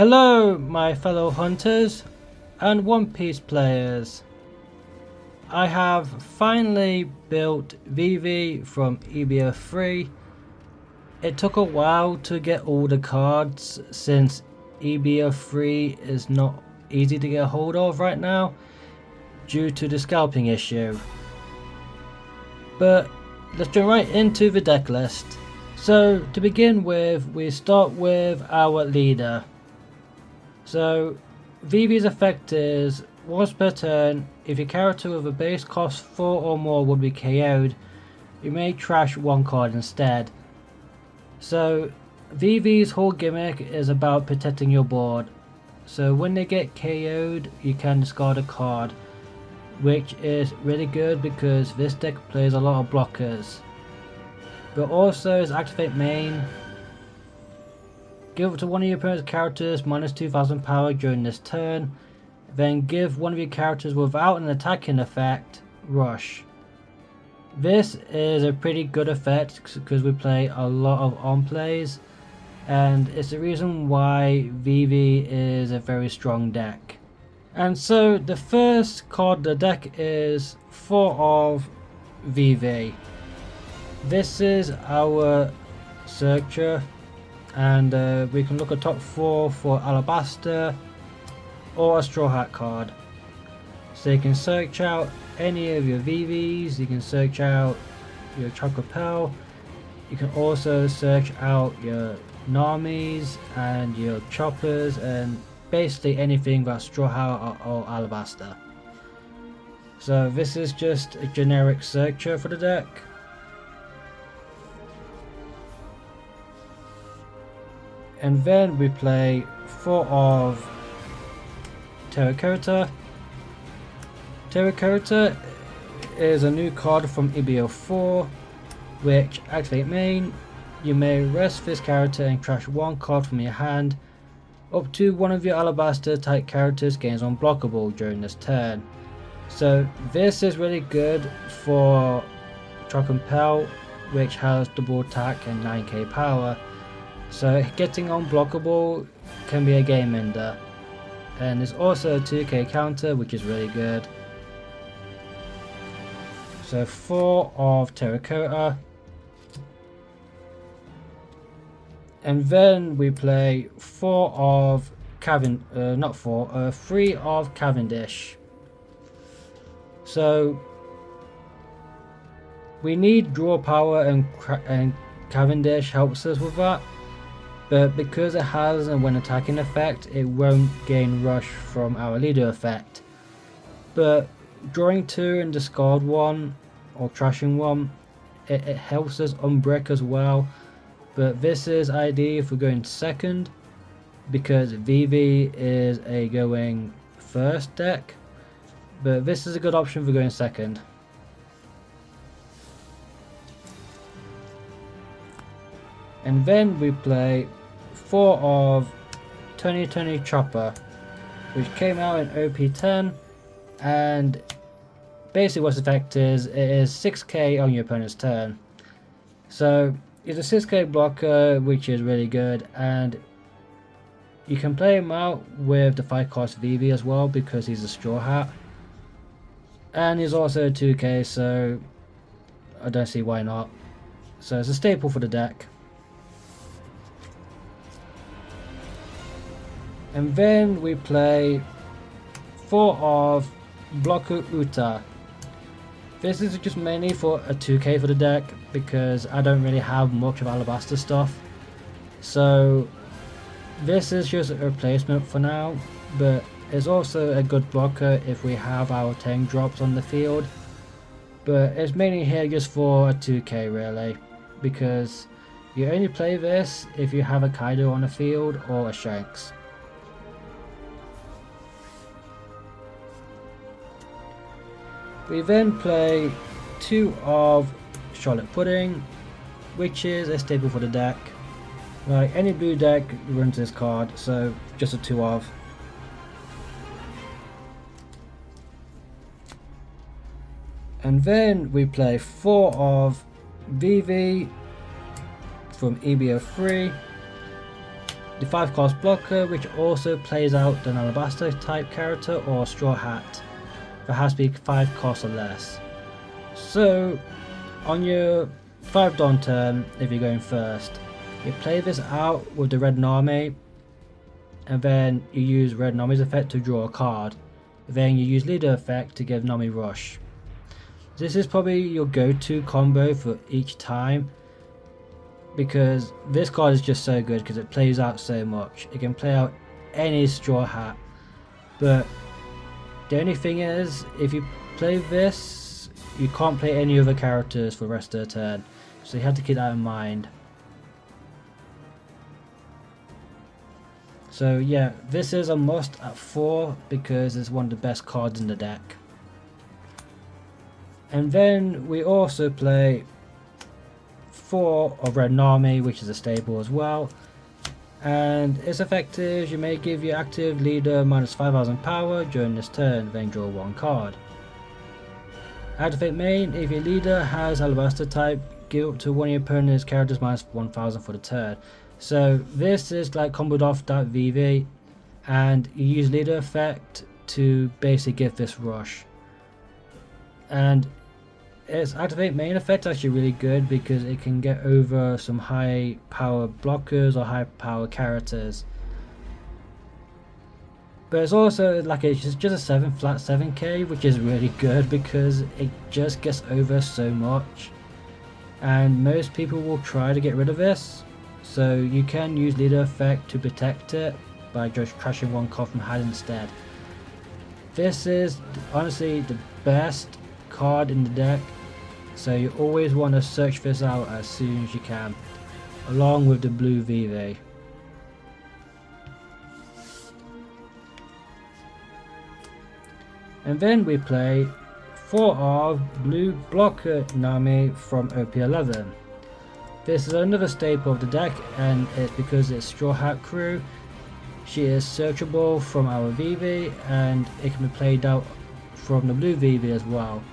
Hello my fellow hunters and One Piece players. I have finally built Vivi from EB03. It took a while to get all the cards since EB03 is not easy to get a hold of right now due to the scalping issue. But let's jump right into the deck list. So to begin with, we start with our leader. So Vivi's effect is once per turn, if your character with a base cost 4 or more would be KO'd, you may trash one card instead. So Vivi's whole gimmick is about protecting your board. So when they get KO'd, you can discard a card, which is really good because this deck plays a lot of blockers. But also its activate main. Give to one of your opponent's characters minus 2000 power during this turn. Then give one of your characters without an attacking effect Rush. This is a pretty good effect because we play a lot of on plays, and it's the reason why Vivi is a very strong deck. And so the first card of the deck is 4 of Vivi. This is our searcher. And we can look at top 4 for Alabaster or a Straw Hat card. So you can search out any of your VVs, you can search out your Chocopel, you can also search out your Namis and your Choppers and basically anything that's Straw Hat or Alabaster. So this is just a generic searcher for the deck. And then we play 4 of Terracotta. Terracotta is a new card from EB04, which activate main. You may rest this character and crash one card from your hand. Up to one of your Alabaster type characters gains unblockable during this turn. So this is really good for Chocopel, which has double attack and 9k power. So getting unblockable can be a game ender, and there's also a 2k counter which is really good. So 4 of Terracotta, and then we play 3 of Cavendish. So we need draw power and Cavendish helps us with that. But because it has a when attacking effect, it won't gain rush from our leader effect. But drawing 2 and discard 1 or trashing 1, it helps us unbreak as well. But this is ideal for going second because Vivi is a going first deck. But this is a good option for going second. And then we play 4 of 2020 Chopper, which came out in OP10, and basically what's effect is it is 6k on your opponent's turn. So it's a 6k blocker, which is really good, and you can play him out with the 5 cost Vivi as well because he's a Straw Hat, and he's also a 2k, so I don't see why not. So it's a staple for the deck. And then we play 4 of Bloku Uta. This is just mainly for a 2k for the deck because I don't really have much of Alabaster stuff. So this is just a replacement for now, but it's also a good blocker if we have our 10 drops on the field. But it's mainly here just for a 2k really, because you only play this if you have a Kaido on the field or a Shanks. We then play 2 of Charlotte Pudding, which is a staple for the deck. Like any blue deck runs this card, so just a 2 of. And then we play 4 of Vivi from EB03, the 5 cost blocker, which also plays out an Alabaster type character or Straw Hat. That has to be 5 costs or less. So on your 5 Dawn turn, if you're going first, you play this out with the Red Nami, and then you use Red Nami's effect to draw a card. Then you use Leader effect to give Nami Rush. This is probably your go-to combo for each time, because this card is just so good because it plays out so much. It can play out any Straw Hat, but the only thing is, if you play this, you can't play any other characters for the rest of the turn, so you have to keep that in mind. So yeah, this is a must at 4 because it's one of the best cards in the deck. And then we also play 4 of Red Nami, which is a staple as well. And its effective, you may give your active leader minus 5000 power during this turn, then draw 1 card. Activate main, if your leader has Alabaster type, give up to one of your opponent's characters minus 1000 for the turn. So this is like comboed off that Vivi, and you use leader effect to basically give this rush. And its activate main effect is actually really good because it can get over some high power blockers or high power characters. But it's also like it's just a flat 7k, which is really good because it just gets over so much. And most people will try to get rid of this. So you can use leader effect to protect it by just crashing 1 card from hand instead. This is honestly the best card in the deck, so you always want to search this out as soon as you can, along with the blue Vivi. And then we play 4 of blue blocker Nami from OP11. This is another staple of the deck, and it's because it's Straw Hat crew. She is searchable from our Vivi, and it can be played out from the blue Vivi as well.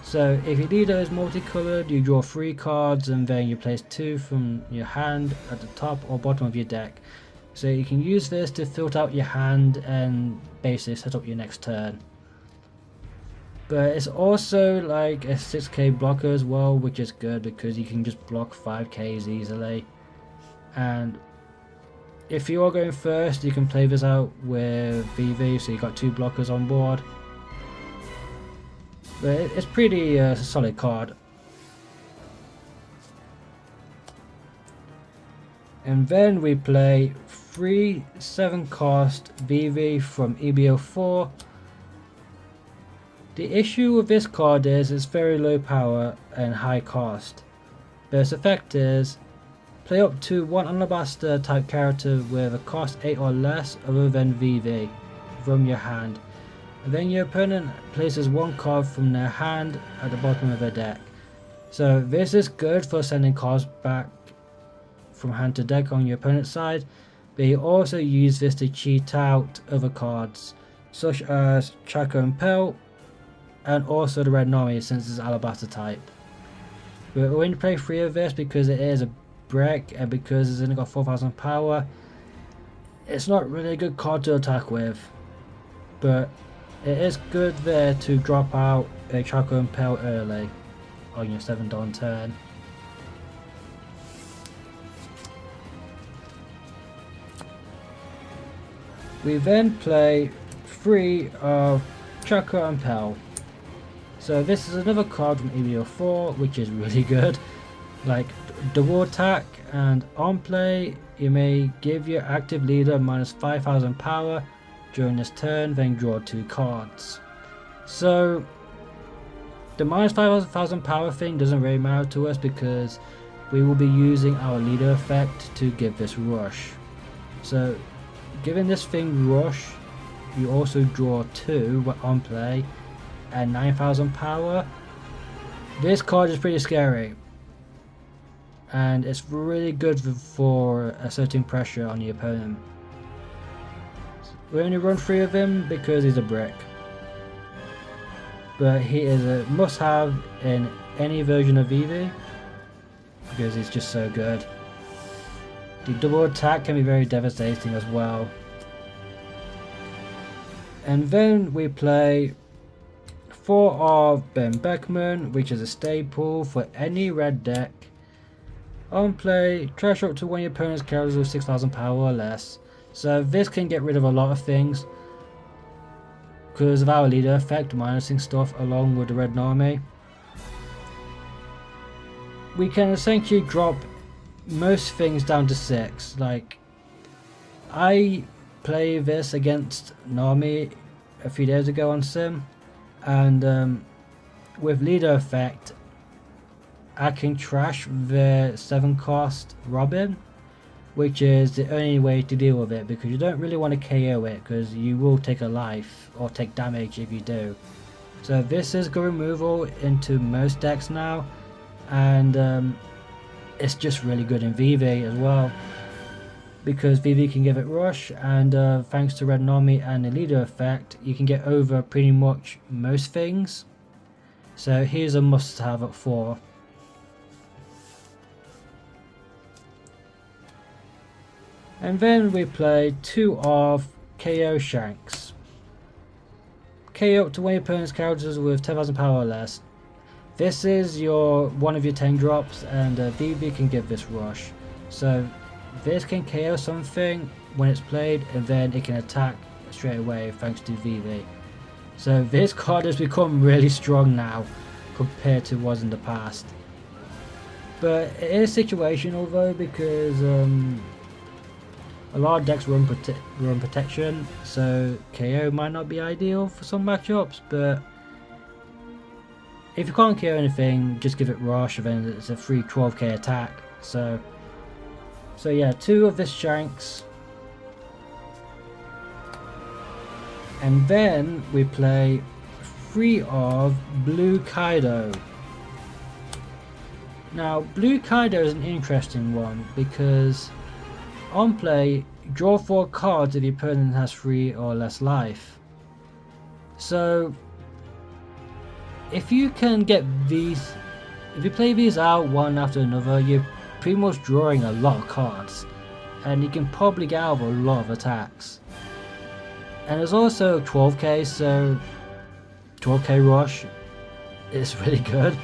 So if your leader is multicolored, you draw 3 cards and then you place 2 from your hand at the top or bottom of your deck. So you can use this to filter out your hand and basically set up your next turn. But it's also like a 6k blocker as well, which is good because you can just block 5ks easily. And if you are going first, you can play this out with Vivi, so you got 2 blockers on board. But it's pretty solid card. And then we play 3 7 cost Vivi from EB03. The issue with this card is it's very low power and high cost, but its effect is play up to 1 Alabaster type character with a cost 8 or less other than Vivi from your hand, and then your opponent places 1 card from their hand at the bottom of their deck. So this is good for sending cards back from hand to deck on your opponent's side, but you also use this to cheat out other cards such as Chaco and Pelt, and also the Red Nami since it's Alabaster type. But when you play 3 of this, because it is a brick and because it's only got 4000 power, it's not really a good card to attack with. But it is good there to drop out a Chaco and Pelt early on your 7 Dawn turn. We then play 3 of Chaco and Pelt. So this is another card from EB03, which is really good. Like double attack, and on play you may give your active leader minus 5000 power during this turn, then draw 2 cards. So the minus 5000 power thing doesn't really matter to us because we will be using our leader effect to give this rush. So giving this thing rush, you also draw 2 on play and 9000 power. This card is pretty scary, and it's really good for asserting pressure on your opponent. We only run 3 of him because he's a brick, but he is a must-have in any version of Vivi because he's just so good. The double attack can be very devastating as well. And then we play 4 of Ben Beckman, which is a staple for any red deck. On play, trash up to one of your opponent's characters with 6,000 power or less. So this can get rid of a lot of things because of our leader effect, minusing stuff along with the red army. We can essentially drop most things down to 6. Like, I play this against Nami a few days ago on Sim, and with leader effect I can trash the 7 cost Robin, which is the only way to deal with it, because you don't really want to KO it because you will take a life or take damage if you do. So this is good removal into most decks now, and it's just really good in Vivi as well, because Vivi can give it rush, and thanks to Red Nami and the leader effect you can get over pretty much most things. So here's a must have at 4. And then we play 2 of KO Shanks. KO up to one of your opponent's characters with 10,000 power or less. This is one of your 10 drops, and Vivi can give this rush. So this can KO something when it's played, and then it can attack straight away thanks to Vivi. So this card has become really strong now compared to was in the past. But it is situational though, because a lot of decks run protection, so KO might not be ideal for some matchups, but if you can't KO anything, just give it rush, and then it's a free 12k attack. So yeah, 2 of this Shanks. And then we play 3 of Blue Kaido. Now, Blue Kaido is an interesting one because on play, draw 4 cards if your opponent has 3 or less life. So if you can get these, if you play these out one after another, you're pretty much drawing a lot of cards, and you can probably get out of a lot of attacks. And there's also 12k, so 12k rush is really good.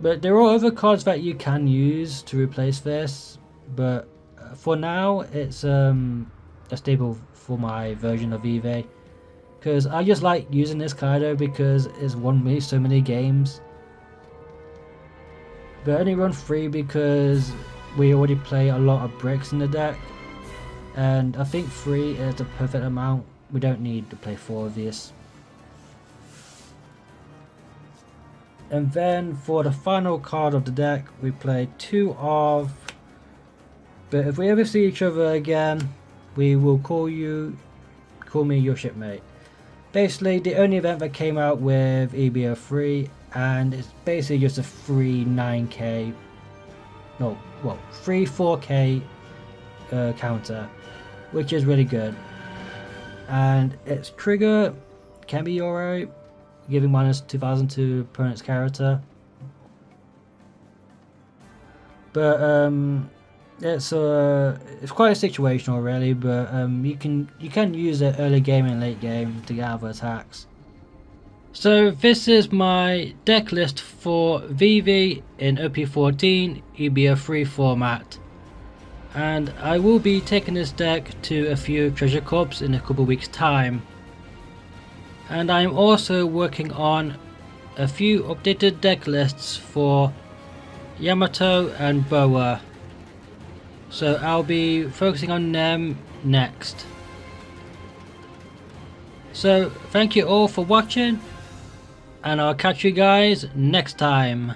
But there are other cards that you can use to replace this, but for now it's a staple for my version of EV, because I just like using this Kaido because it's won me so many games. But only run 3 because we already play a lot of bricks in the deck, and I think 3 is the perfect amount. We don't need to play 4 of these. And then for the final card of the deck, we play 2 of, but if we ever see each other again, we will call me your shipmate. Basically, the only event that came out with EB03, and it's basically just a free 9k, no, well, free 4k counter, which is really good. And its trigger can be alright, giving minus 2,000 to opponent's character, but it's quite situational really. But you can use it early game and late game to get out of attacks. So this is my deck list for Vivi in OP14 EB03 format, and I will be taking this deck to a few treasure cups in a couple of weeks time. And I'm also working on a few updated deck lists for Yamato and Boa, so I'll be focusing on them next. So thank you all for watching, and I'll catch you guys next time.